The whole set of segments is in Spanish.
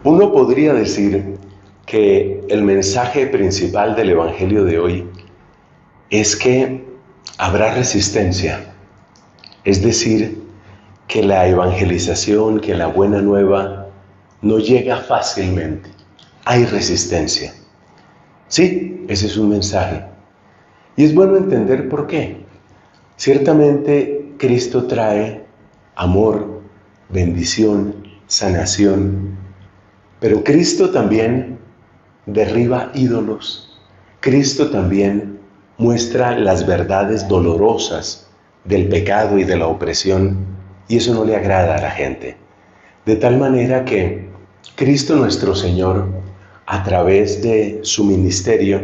Uno podría decir que el mensaje principal del Evangelio de hoy es que habrá resistencia, es decir, que la evangelización, que la buena nueva no llega fácilmente, hay resistencia. Sí, ese es un mensaje. Y es bueno entender por qué. Ciertamente Cristo trae amor, bendición, sanación, pero Cristo también derriba ídolos. Cristo también muestra las verdades dolorosas del pecado y de la opresión, y eso no le agrada a la gente. De tal manera que Cristo nuestro Señor, a través de su ministerio,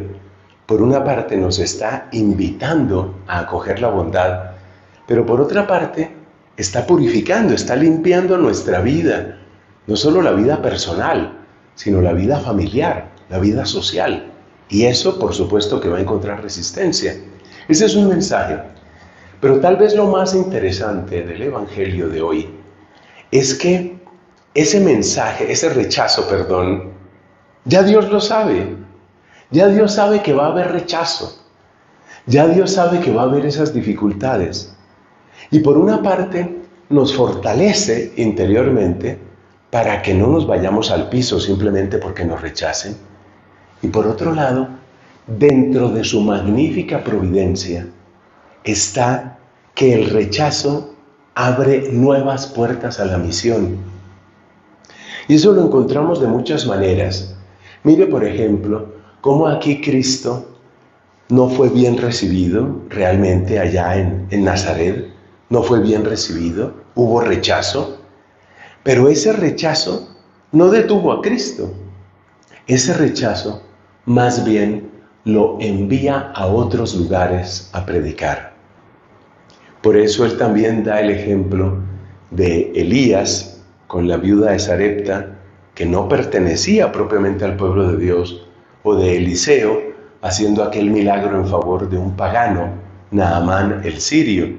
por una parte nos está invitando a acoger la bondad, pero por otra parte está purificando, está limpiando nuestra vida, no solo la vida personal, sino la vida familiar, la vida social. Y eso, por supuesto, que va a encontrar resistencia. Ese es un mensaje. Pero tal vez lo más interesante del Evangelio de hoy es que ese mensaje, ese rechazo, ya Dios lo sabe. Ya Dios sabe que va a haber rechazo. Ya Dios sabe que va a haber esas dificultades. Y por una parte nos fortalece interiormente para que no nos vayamos al piso simplemente porque nos rechacen. Y por otro lado, dentro de su magnífica providencia está que el rechazo abre nuevas puertas a la misión. Y eso lo encontramos de muchas maneras. Mire, por ejemplo, cómo aquí Cristo no fue bien recibido realmente allá en Nazaret. No fue bien recibido, hubo rechazo. Pero ese rechazo no detuvo a Cristo. Ese rechazo más bien lo envía a otros lugares a predicar. Por eso él también da el ejemplo de Elías con la viuda de Sarepta, que no pertenecía propiamente al pueblo de Dios, o de Eliseo haciendo aquel milagro en favor de un pagano, Naamán el sirio.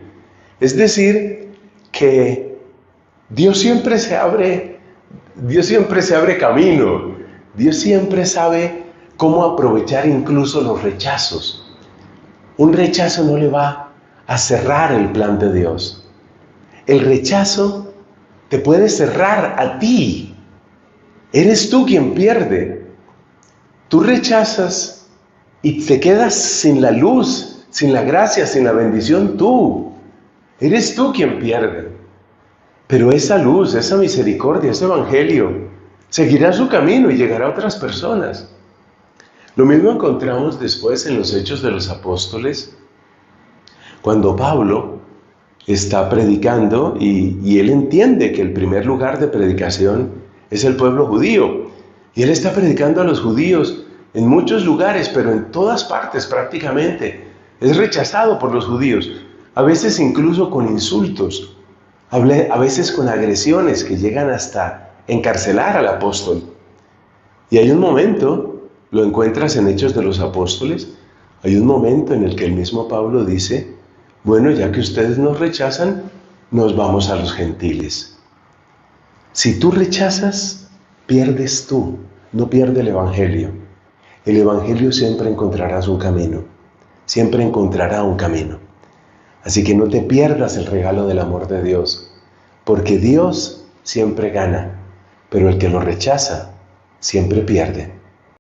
Es decir, que Dios siempre se abre camino. Dios siempre sabe cómo aprovechar incluso los rechazos. Un rechazo no le va a cerrar el plan de Dios. El rechazo te puede cerrar a ti. Eres tú quien pierde. Tú rechazas y te quedas sin la luz, sin la gracia, sin la bendición tú. Eres tú quien pierde. Pero esa luz, esa misericordia, ese evangelio, seguirá su camino y llegará a otras personas. Lo mismo encontramos después en los Hechos de los Apóstoles, cuando Pablo está predicando y él entiende que el primer lugar de predicación es el pueblo judío. Y él está predicando a los judíos en muchos lugares, pero en todas partes prácticamente. Es rechazado por los judíos, a veces incluso con insultos, a veces con agresiones que llegan hasta encarcelar al apóstol. Y hay un momento, lo encuentras en Hechos de los Apóstoles, hay un momento en el que el mismo Pablo dice: bueno, ya que ustedes nos rechazan, nos vamos a los gentiles. Si tú rechazas, pierdes tú, no pierde el evangelio. El evangelio siempre encontrarás un camino, siempre encontrará un camino. Así que no te pierdas el regalo del amor de Dios, porque Dios siempre gana, pero el que lo rechaza siempre pierde.